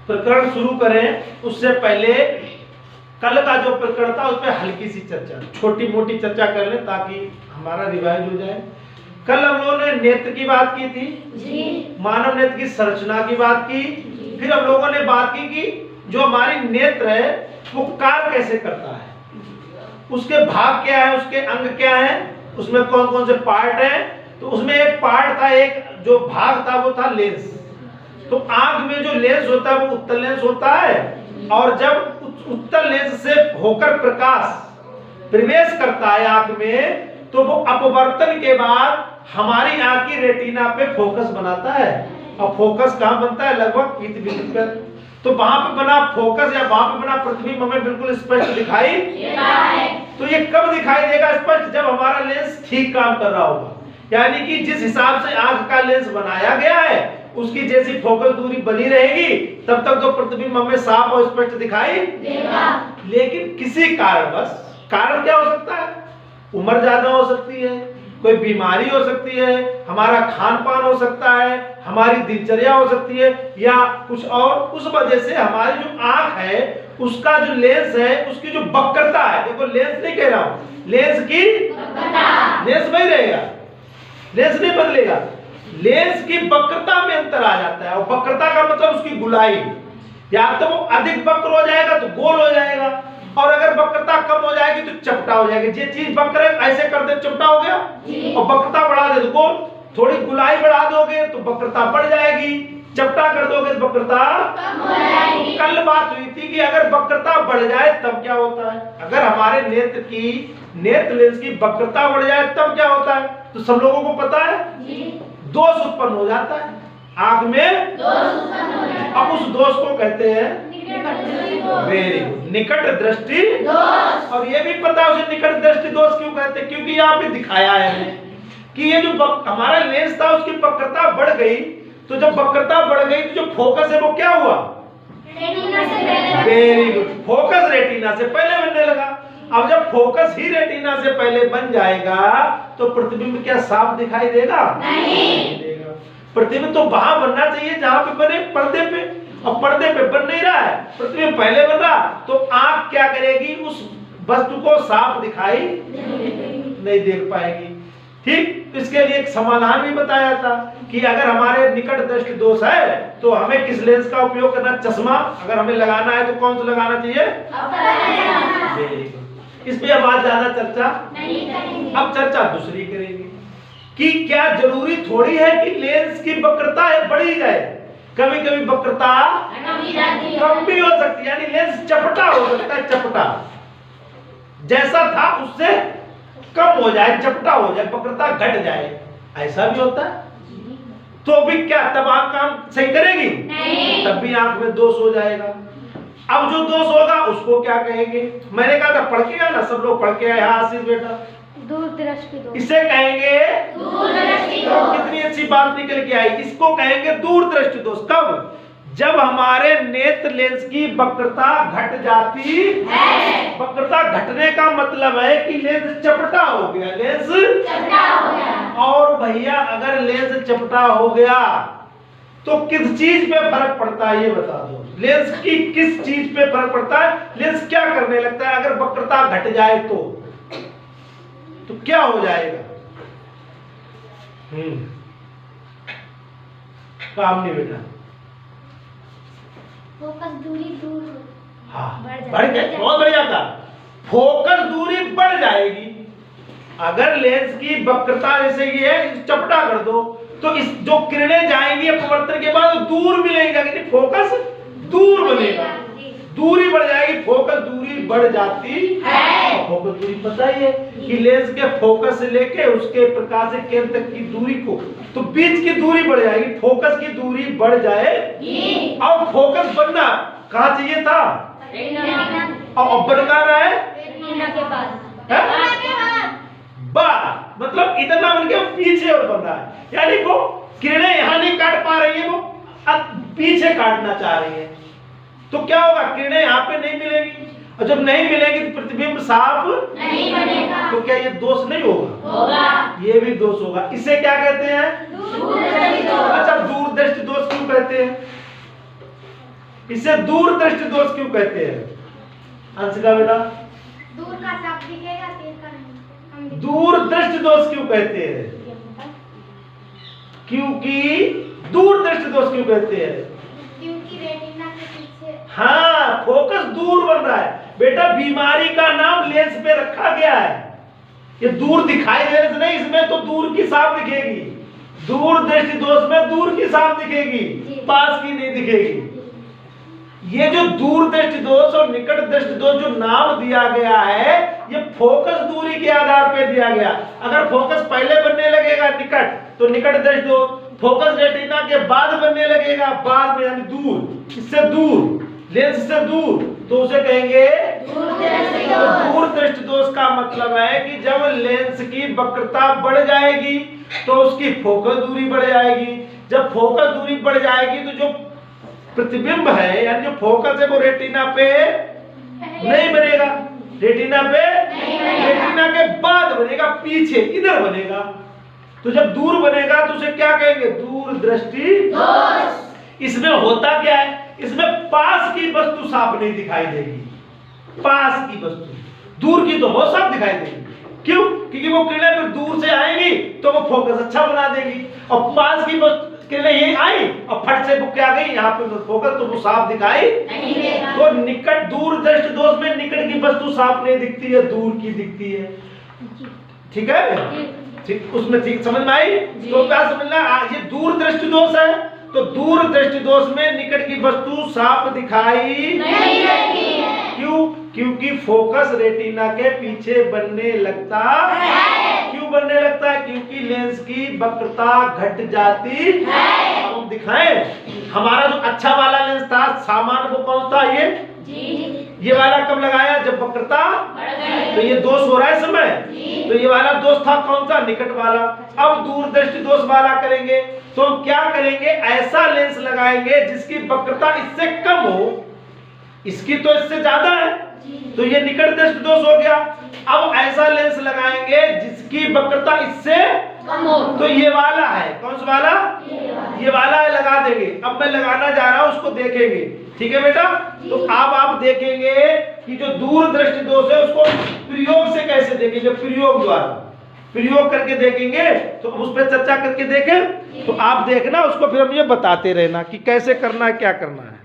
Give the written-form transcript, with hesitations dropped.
प्रकरण शुरू करें उससे पहले कल का जो प्रकरण था उस पर हल्की सी चर्चा, छोटी मोटी चर्चा कर लें ताकि हमारा रिवाइज हो जाए। कल हम लोगों ने नेत्र की बात की थी जी। मानव नेत्र की संरचना की बात की जी। फिर हम लोगों ने बात की कि जो हमारी नेत्र है वो कार्य कैसे करता है, उसके भाग क्या है, उसके अंग क्या है, उसमें कौन कौन से पार्ट है। तो उसमें एक पार्ट था, एक जो भाग था वो था लेंस। तो आंख में जो लेंस होता है वो उत्तल लेंस होता है, और जब उत्तल लेंस से होकर प्रकाश प्रवेश करता है आंख में तो वो अपवर्तन के बाद हमारी आंख की रेटिना पे फोकस बनाता है। और फोकस कहाँ बनता है? लगभग पीत बिंदु पर। तो वहां पे बना फोकस या वहां पे बना प्रतिबिंब हमें बिल्कुल स्पष्ट दिखाई देता है। तो ये कब दिखाई देगा स्पष्ट? जब हमारा लेंस ठीक काम कर रहा होगा, यानी कि जिस हिसाब से आंख का लेंस बनाया गया है उसकी जैसी फोकस दूरी बनी रहेगी तब तक तो प्रतिबिंब हमें साफ और स्पष्ट दिखाई देगा। लेकिन किसी कारणवश, कारण क्या हो सकता है? उम्र ज्यादा हो सकती है, कोई बीमारी हो सकती है, हमारा खान पान हो सकता है, हमारी दिनचर्या हो सकती है, या कुछ और, उस वजह से हमारी जो आंख है उसका जो लेंस है उसकी जो वक्रता है, देखो लेंस नहीं कह रहा हूं, लेंस की लेंस वही रहेगा, लेंस नहीं बदलेगा, लेंस की वक्रता में अंतर आ जाता है। और वक्रता का मतलब उसकी गोलाई, या तो वो अधिक वक्र हो जाएगा तो गोल हो जाएगा, और अगर वक्रता कम हो जाएगी तो चपटा हो जाएगी। ये चीज वक्र है, ऐसे कर दे चपटा हो गया, और वक्रता बढ़ा दे तो गोल, थोड़ी गोलाई बढ़ा दोगे तो वक्रता बढ़ जाएगी, चपटा कर दोगे तो वक्रता कम हो जाएगी। कल बात हुई थी कि अगर वक्रता बढ़ जाए तब क्या होता है, अगर हमारे नेत्र लेंस की वक्रता बढ़ जाए तब क्या होता है, तो सब लोगों को पता है दोष उत्पन्न हो जाता है, आंख में दोष उत्पन्न हो जाता है। अब उस दोष को कहते हैं वेरी गुड, निकट दृष्टि दोष। और ये भी पता है उसे निकट दृष्टि दोष क्यों कहते हैं, क्योंकि यहाँ पे दिखाया है कि ये जो हमारा लेंस था उसकी वक्रता बढ़ गई, तो जब वक्रता बढ़ गई तो जो फोकस है वो क्या हुआ? रेटिना से। वेरी गुड, फोकस रेटिना से पहले बनने लगा। अब जब फोकस ही रेटिना से पहले बन जाएगा तो प्रतिबिंब क्या साफ दिखाई देगा? नहीं देगा। प्रतिबिंब तो वहां बनना चाहिए जहां पे बने, पर्दे पे, और पर्दे पे बन नहीं रहा है, प्रतिबिंब पहले बन रहा, तो आंख क्या करेगी? उस वस्तु को साफ दिखाई नहीं देख पाएगी। ठीक, इसके लिए एक समाधान भी बताया था कि अगर हमारे निकट दृष्टि दोष है तो हमें किस लेंस का उपयोग करना? चश्मा अगर हमें लगाना है तो कौन सा लगाना चाहिए? इस पे अब आज ज्यादा चर्चा नहीं करेंगे। अब चर्चा दूसरी करेंगे कि क्या जरूरी थोड़ी है कि लेंस की वक्रता बढ़ी जाए, कभी कभी वक्रता कम भी हो सकती है, यानी लेंस चपटा हो सकता है, चपटा जैसा था उससे कम हो जाए, चपटा हो जाए, वक्रता घट जाए, ऐसा भी होता है। तो भी क्या तब आंख काम सही करेगी? नहीं। तब भी आंख में दोष हो जाएगा। अब जो दोष होगा उसको क्या कहेंगे? मैंने कहा था पढ़ के आया ना, सब लोग पढ़ के आए। हाँ आशीष बेटा, दूरदृष्टि दोष। इसे कहेंगे दूरदृष्टि दोष। कितनी अच्छी बात निकल के आई, इसको कहेंगे दूरदृष्टि दोष। कब? जब हमारे नेत्र लेंस की वक्रता घट जाती है। वक्रता घटने का मतलब है कि लेंस चपटा हो गया, लेंस चपटा हो गया। और भैया अगर लेंस चपटा हो गया तो किस चीज पे फर्क पड़ता है ये बता दो, लेंस की किस चीज पे फर्क पड़ता है? लेंस क्या करने लगता है अगर वक्रता घट जाए तो क्या हो जाएगा? काम नहीं बेटा, फोकस दूरी दूर, हाँ बढ़ जाए, बहुत बढ़िया था, फोकस दूरी बढ़ जाएगी। अगर लेंस की वक्रता जैसे ये है, चपटा कर दो तो इस जो किरणें जाएंगी अपवर्तन के बाद दूर मिलेगी, लेकिन फोकस दूर बनेगा, दूरी बढ़ जाएगी, फोकस दूरी बढ़ जाती है। फोकस दूरी पता ही है कि लेंस के फोकस से लेके उसके प्रकाश के केंद्र तक की दूरी को, तो बीच की दूरी बढ़ जाएगी, फोकस की दूरी बढ़ जाए। और फोकस बनना कहाँ चाहिए था? और बन कहाँ रहा है? मतलब इतना बन के पीछे और बन रहा है, यानी वो किरणें यहाँ नहीं काट पा रही है, वो पीछे काटना चाह रही है। तो क्या होगा? किरणें यहाँ पे नहीं मिलेगी, और जब नहीं मिलेगी तो प्रतिबिंब साफ नहीं बनेगा। तो क्या ये दोष नहीं होगा? ये भी दोष होगा। इसे क्या कहते हैं? दूरदृष्टि दोष। अच्छा, दूरदृष्टि दोष क्यों कहते हैं? इसे दूर दृष्टि दोष क्यों कहते हैं? अंशिका बेटा, दूर का साफ दिखेगा, तेज का नहीं। दूर दृष्टि दोष क्यों कहते हैं? क्योंकि दूर दृष्टि दोष क्यों कहते हैं? क्योंकि रेटिना के पीछे। हाँ, फोकस दूर बन रहा है बेटा। बीमारी का नाम लेंस पे रखा गया है। ये दूर दिखाई देने से नहीं, इसमें तो दूर की साफ दिखेगी। दूर दृष्टि दोष में दूर की साफ दिखेगी, पास की नहीं दिखेगी। ये जो दूर दृष्टि दोष और निकट दृष्टि दोष जो नाम दिया गया है, ये फोकस दूरी के आधार पे दिया गया। अगर फोकस पहले बनने लगेगा निकट, तो निकट दृष्टि दोष। फोकस रेटिना के बाद बनने लगेगा, बाद में यानी दूर, इससे दूर, लेंस से दूर, तो उसे कहेंगे दूर दृष्टि दोष। का मतलब है कि जब लेंस की वक्रता बढ़ जाएगी तो उसकी फोकस दूरी बढ़ जाएगी। जब फोकस दूरी बढ़ जाएगी तो जो प्रतिबिंब है यानी जो फोकस है वो रेटिना पे नहीं बनेगा, रेटिना पे रेटिना के बाद बनेगा, पीछे इधर बनेगा। तो जब दूर बनेगा तो उसे क्या कहेंगे? दूर दृष्टि दोष। इसमें होता क्या है? इसमें पास की वस्तु साफ नहीं दिखाई देगी। पास की वस्तु, दूर की तो बहुत साफ दिखाई देगी। क्यों? क्योंकि वो किरणें फिर दूर से आएंगी तो वो फोकस अच्छा बना देगी, और पास की वस्तु किरणें ये आई और फट से वो क्या आ गई यहाँ पे फोकस, तो वो साफ दिखाई नहीं देगा। तो निकट दूर दृष्टि दोष में निकट की वस्तु साफ नहीं दिखती है, दूर की दिखती है। ठीक है, ठीक, उसमें ठीक समझ में आई? तो क्या समझना, ये दूर दृष्टि दोष है, तो दूर दृष्टि दोष में निकट की वस्तु साफ दिखाई नहीं देती है। क्यों? क्योंकि फोकस रेटिना के पीछे बनने लगता है। क्यों बनने लगता है? क्योंकि लेंस की वक्रता घट जाती है। हम दिखाएं, हमारा जो अच्छा वाला लेंस था सामान्य वो कौन था? ये वाला कब लगाया? जब वक्रता, तो ये दोष हो रहा है समय, तो ये वाला दोष था कौन सा? निकट वाला। अब दूर दृष्टि दोष वाला करेंगे तो हम क्या करेंगे? ऐसा लेंस लगाएंगे जिसकी वक्रता इससे कम हो, इसकी तो इससे ज्यादा है, तो ये निकट दृष्टि दोष हो गया। अब ऐसा लेंस लगाएंगे जिसकी वक्रता इससे कम हो, तो ये वाला है, कौन सा वाला? ये वाला है, लगा देंगे। अब मैं लगाना जा रहा हूं, उसको देखेंगे। ठीक है बेटा? तो अब आप देखेंगे कि जो दूर दृष्टि दोष है उसको प्रयोग से कैसे देखेंगे? प्रयोग द्वारा प्रयोग करके देखेंगे। तो उस पर चर्चा करके देखें, तो आप देखना, उसको फिर हम ये बताते रहना कि कैसे करना है, क्या करना है।